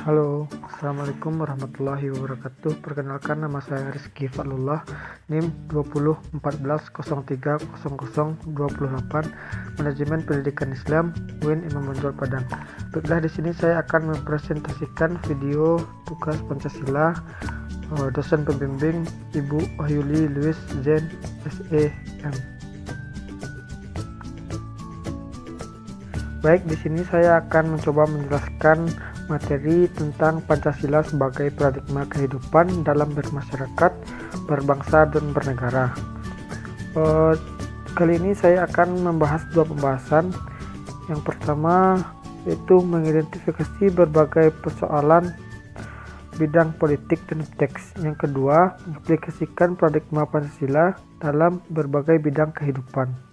Halo, Assalamualaikum warahmatullahi wabarakatuh. Perkenalkan, nama saya Rizky Fadlullah, NIM 2014030028, Manajemen Pendidikan Islam, UIN Imam Bonjol Padang. Baiklah, di sini saya akan mempresentasikan video tugas Pancasila dosen pembimbing Ibu Wahyuli Louis Zen SEM. Baik, di sini saya akan mencoba menjelaskan materi tentang Pancasila sebagai paradigma kehidupan dalam bermasyarakat, berbangsa, dan bernegara. Kali ini saya akan membahas dua pembahasan. Yang pertama yaitu mengidentifikasi berbagai persoalan bidang politik dan teks. Yang kedua, mengaplikasikan paradigma Pancasila dalam berbagai bidang kehidupan.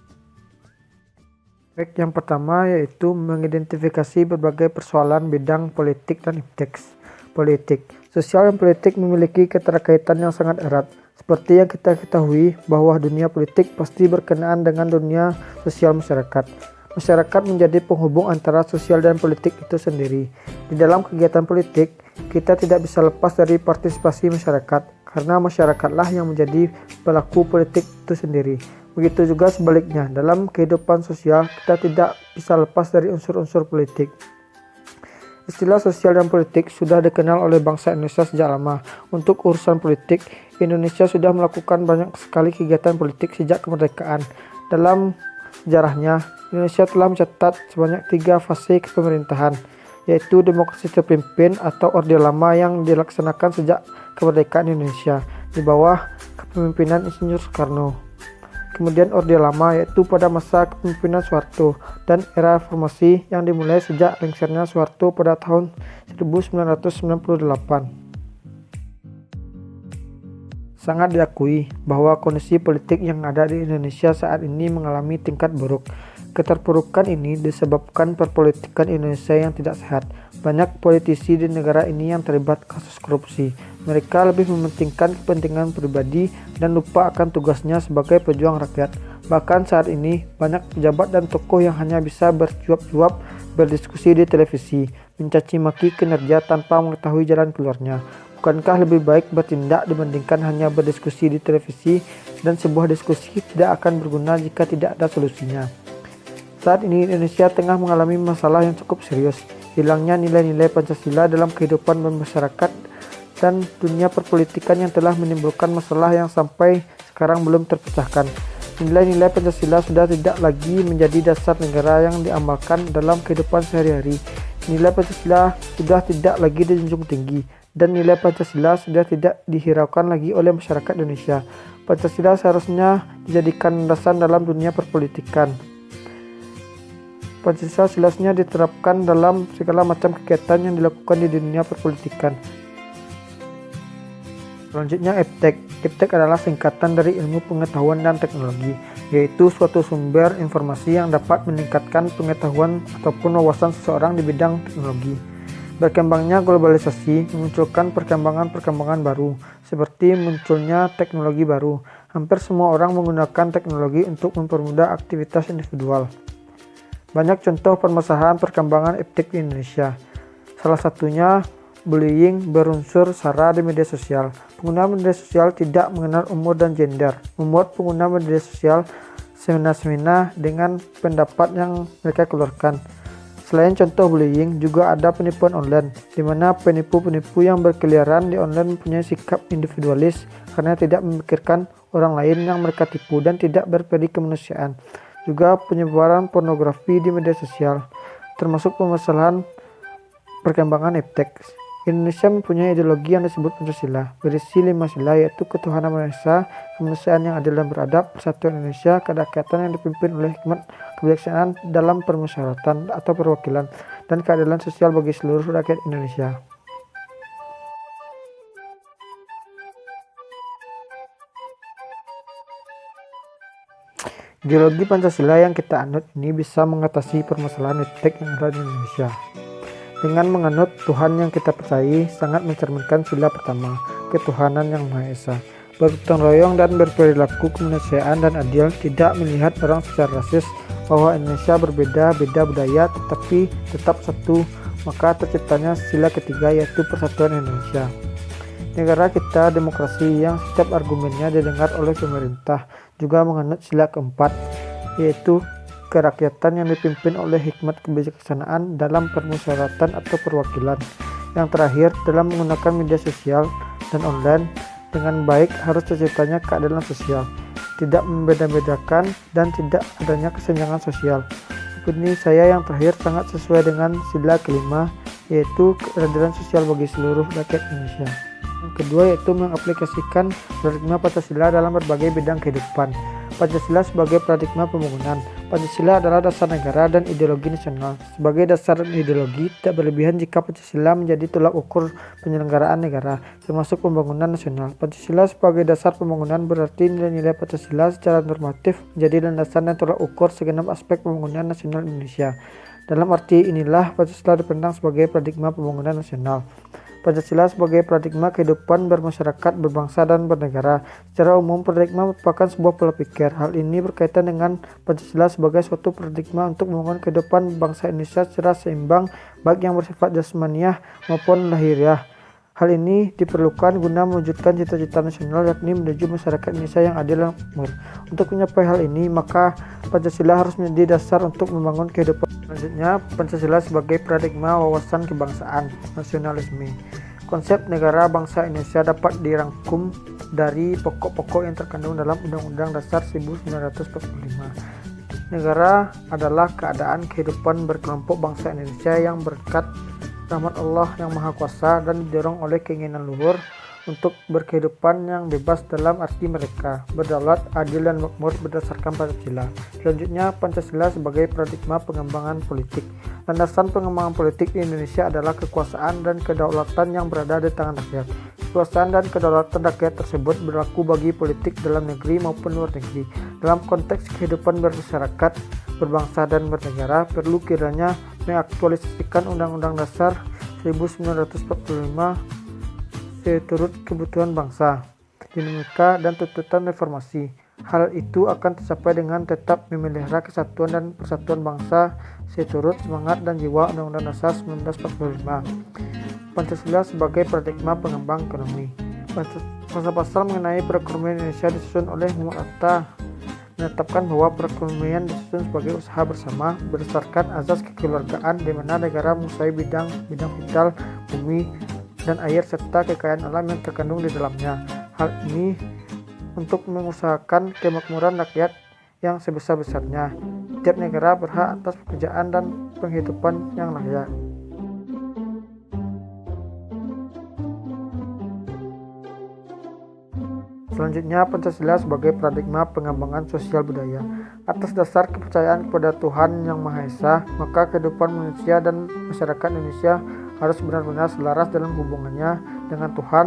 Baik, yang pertama yaitu mengidentifikasi berbagai persoalan bidang politik dan teks. Politik, sosial dan politik memiliki keterkaitan yang sangat erat. Seperti yang kita ketahui bahwa dunia politik pasti berkenaan dengan dunia sosial masyarakat. Masyarakat menjadi penghubung antara sosial dan politik itu sendiri. Di dalam kegiatan politik, kita tidak bisa lepas dari partisipasi masyarakat, karena masyarakatlah yang menjadi pelaku politik itu sendiri. Begitu juga sebaliknya, dalam kehidupan sosial kita tidak bisa lepas dari unsur-unsur politik. Istilah sosial dan politik sudah dikenal oleh bangsa Indonesia sejak lama. Untuk urusan politik, Indonesia sudah melakukan banyak sekali kegiatan politik sejak kemerdekaan. Dalam sejarahnya, Indonesia telah mencatat sebanyak 3 fase kepemerintahan, yaitu demokrasi terpimpin atau Orde Lama yang dilaksanakan sejak kemerdekaan Indonesia di bawah kepemimpinan Insinyur Soekarno. Kemudian Orde Lama, yaitu pada masa kepemimpinan Soeharto, dan era reformasi yang dimulai sejak lengsernya Soeharto pada tahun 1998. Sangat diakui bahwa kondisi politik yang ada di Indonesia saat ini mengalami tingkat buruk. Keterpurukan ini disebabkan perpolitikan Indonesia yang tidak sehat. Banyak politisi di negara ini yang terlibat kasus korupsi. Mereka lebih mementingkan kepentingan pribadi dan lupa akan tugasnya sebagai pejuang rakyat. Bahkan saat ini, banyak pejabat dan tokoh yang hanya bisa bercuap-cuap berdiskusi di televisi, mencaci maki kinerja tanpa mengetahui jalan keluarnya. Bukankah lebih baik bertindak dibandingkan hanya berdiskusi di televisi, dan sebuah diskusi tidak akan berguna jika tidak ada solusinya? Saat ini Indonesia tengah mengalami masalah yang cukup serius, hilangnya nilai-nilai Pancasila dalam kehidupan bermasyarakat dan dunia perpolitikan yang telah menimbulkan masalah yang sampai sekarang belum terpecahkan. Nilai-nilai Pancasila sudah tidak lagi menjadi dasar negara yang diamalkan dalam kehidupan sehari-hari. Nilai Pancasila sudah tidak lagi dijunjung tinggi, dan nilai Pancasila sudah tidak dihiraukan lagi oleh masyarakat Indonesia. Pancasila seharusnya dijadikan landasan dalam dunia perpolitikan. Pancasila seharusnya diterapkan dalam segala macam kegiatan yang dilakukan di dunia perpolitikan. Selanjutnya, EPTEK. EPTEK adalah singkatan dari ilmu pengetahuan dan teknologi, yaitu suatu sumber informasi yang dapat meningkatkan pengetahuan ataupun wawasan seseorang di bidang teknologi. Berkembangnya globalisasi memunculkan perkembangan-perkembangan baru, seperti munculnya teknologi baru. Hampir semua orang menggunakan teknologi untuk mempermudah aktivitas individual. Banyak contoh permasalahan perkembangan EPTEK di Indonesia. Salah satunya bullying berunsur sara di media sosial. Pengguna media sosial tidak mengenal umur dan gender, membuat pengguna media sosial semena-mena dengan pendapat yang mereka keluarkan. Selain contoh bullying, juga ada penipuan online, di mana penipu-penipu yang berkeliaran di online mempunyai sikap individualis karena tidak memikirkan orang lain yang mereka tipu dan tidak berperi kemanusiaan. Juga penyebaran pornografi di media sosial, termasuk permasalahan perkembangan EPTEK. Indonesia mempunyai ideologi yang disebut Pancasila, berisi 5 sila, yaitu ketuhanan Maha Esa, kemanusiaan yang adil dan beradab, persatuan Indonesia, kerakyatan yang dipimpin oleh hikmat, kebijaksanaan dalam permusyawaratan atau perwakilan, dan keadilan sosial bagi seluruh rakyat Indonesia. Ideologi Pancasila yang kita anut ini bisa mengatasi permasalahan EPTEK yang ada di Indonesia. Dengan menganut Tuhan yang kita percayai sangat mencerminkan sila pertama, ketuhanan yang Maha Esa. Bergotong royong dan berperilaku kemanusiaan dan adil, tidak melihat orang secara rasis, bahwa Indonesia berbeda-beda budaya tetapi tetap satu, maka terciptanya sila ketiga, yaitu persatuan Indonesia. Negara kita demokrasi yang setiap argumennya didengar oleh pemerintah juga menganut sila keempat, yaitu kerakyatan yang dipimpin oleh hikmat kebijaksanaan dalam permusyawaratan atau perwakilan. Yang terakhir, dalam menggunakan media sosial dan online dengan baik harus terciptanya keadilan sosial, tidak membeda-bedakan dan tidak adanya kesenjangan sosial. Opini saya yang terakhir sangat sesuai dengan sila kelima, yaitu keadilan sosial bagi seluruh rakyat Indonesia. Yang kedua yaitu mengaplikasikan paradigma Pancasila dalam berbagai bidang kehidupan. Pancasila sebagai paradigma pembangunan. Pancasila adalah dasar negara dan ideologi nasional. Sebagai dasar ideologi, tidak berlebihan jika Pancasila menjadi tolak ukur penyelenggaraan negara, termasuk pembangunan nasional. Pancasila sebagai dasar pembangunan berarti nilai-nilai Pancasila secara normatif menjadi landasan dan tolak ukur segenap aspek pembangunan nasional Indonesia. Dalam arti inilah Pancasila dipandang sebagai paradigma pembangunan nasional. Pancasila sebagai paradigma kehidupan bermasyarakat, berbangsa, dan bernegara. Secara umum, paradigma merupakan sebuah pola pikir. Hal ini berkaitan dengan Pancasila sebagai suatu paradigma untuk membangun kehidupan bangsa Indonesia secara seimbang, baik yang bersifat jasmaniah maupun lahiriah. Hal ini diperlukan guna mewujudkan cita-cita nasional, yakni menuju masyarakat Indonesia yang adil dan makmur. Untuk mencapai hal ini, maka Pancasila harus menjadi dasar untuk membangun kehidupan. Selanjutnya, Pancasila sebagai paradigma wawasan kebangsaan, nasionalisme. Konsep negara bangsa Indonesia dapat dirangkum dari pokok-pokok yang terkandung dalam Undang-Undang Dasar 1945. Negara adalah keadaan kehidupan berkelompok bangsa Indonesia yang berkat rahmat Allah yang Maha Kuasa dan didorong oleh keinginan luhur untuk berkehidupan yang bebas dalam arti mereka berdaulat, adil, dan makmur berdasarkan Pancasila. Selanjutnya, Pancasila sebagai paradigma pengembangan politik. Landasan pengembangan politik di Indonesia adalah kekuasaan dan kedaulatan yang berada di tangan rakyat. Kekuasaan dan kedaulatan rakyat tersebut berlaku bagi politik dalam negeri maupun luar negeri. Dalam konteks kehidupan bermasyarakat, berbangsa, dan bernegara, perlu kiranya mengaktualisasikan Undang-Undang Dasar 1945 seturut kebutuhan bangsa, dinamika, dan tuntutan reformasi. Hal itu akan tercapai dengan tetap memelihara kesatuan dan persatuan bangsa seturut semangat dan jiwa Undang-Undang Dasar 1945. Pancasila sebagai paradigma pengembang ekonomi. Pasal-pasal mengenai perekonomian Indonesia disusun oleh Muhammad Atta menetapkan bahwa perekonomian disusun sebagai usaha bersama berdasarkan azas kekeluargaan, di mana negara menguasai bidang vital, bumi dan air serta kekayaan alam yang terkandung di dalamnya. Hal ini untuk mengusahakan kemakmuran rakyat yang sebesar-besarnya. Setiap negara berhak atas pekerjaan dan penghidupan yang layak. Selanjutnya, Pancasila sebagai paradigma pengembangan sosial budaya. Atas dasar kepercayaan kepada Tuhan Yang Maha Esa, maka kehidupan manusia dan masyarakat Indonesia harus benar-benar selaras dalam hubungannya dengan Tuhan,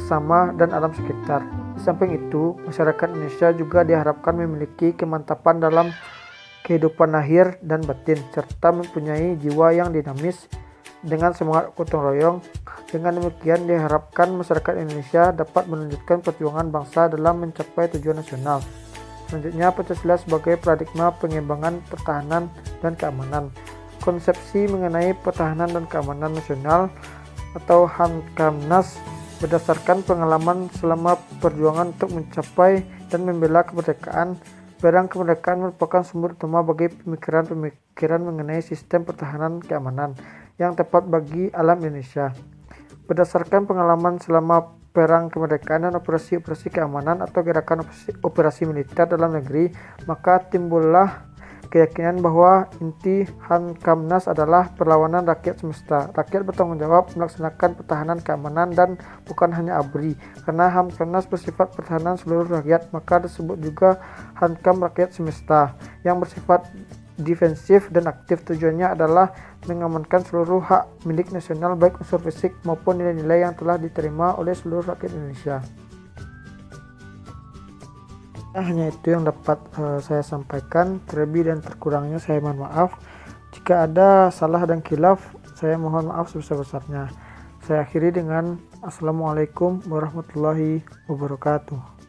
sesama, dan alam sekitar. Di samping itu, masyarakat Indonesia juga diharapkan memiliki kemantapan dalam kehidupan lahir dan batin, serta mempunyai jiwa yang dinamis dengan semangat gotong royong. Dengan demikian, diharapkan masyarakat Indonesia dapat melanjutkan perjuangan bangsa dalam mencapai tujuan nasional. Selanjutnya, Pancasila sebagai paradigma pengembangan pertahanan dan keamanan. Konsepsi mengenai pertahanan dan keamanan nasional atau Hamkamnas berdasarkan pengalaman selama perjuangan untuk mencapai dan membela kemerdekaan. Barang kemerdekaan merupakan sumber utama bagi pemikiran-pemikiran mengenai sistem pertahanan keamanan yang tepat bagi alam Indonesia. Berdasarkan pengalaman selama perang kemerdekaan dan operasi-operasi keamanan atau gerakan operasi militer dalam negeri, maka timbullah keyakinan bahwa inti Hamkamnas adalah perlawanan rakyat semesta. Rakyat bertanggung jawab melaksanakan pertahanan keamanan dan bukan hanya ABRI. Karena Hamkamnas bersifat pertahanan seluruh rakyat, maka disebut juga Hamkam rakyat semesta yang bersifat defensif dan aktif. Tujuannya adalah mengamankan seluruh hak milik nasional, baik unsur fisik maupun nilai-nilai yang telah diterima oleh seluruh rakyat Indonesia. Hanya itu yang dapat saya sampaikan. Terlebih dan terkurangnya saya mohon maaf. Jika ada salah dan khilaf, saya mohon maaf sebesar-besarnya. Saya akhiri dengan Assalamualaikum warahmatullahi wabarakatuh.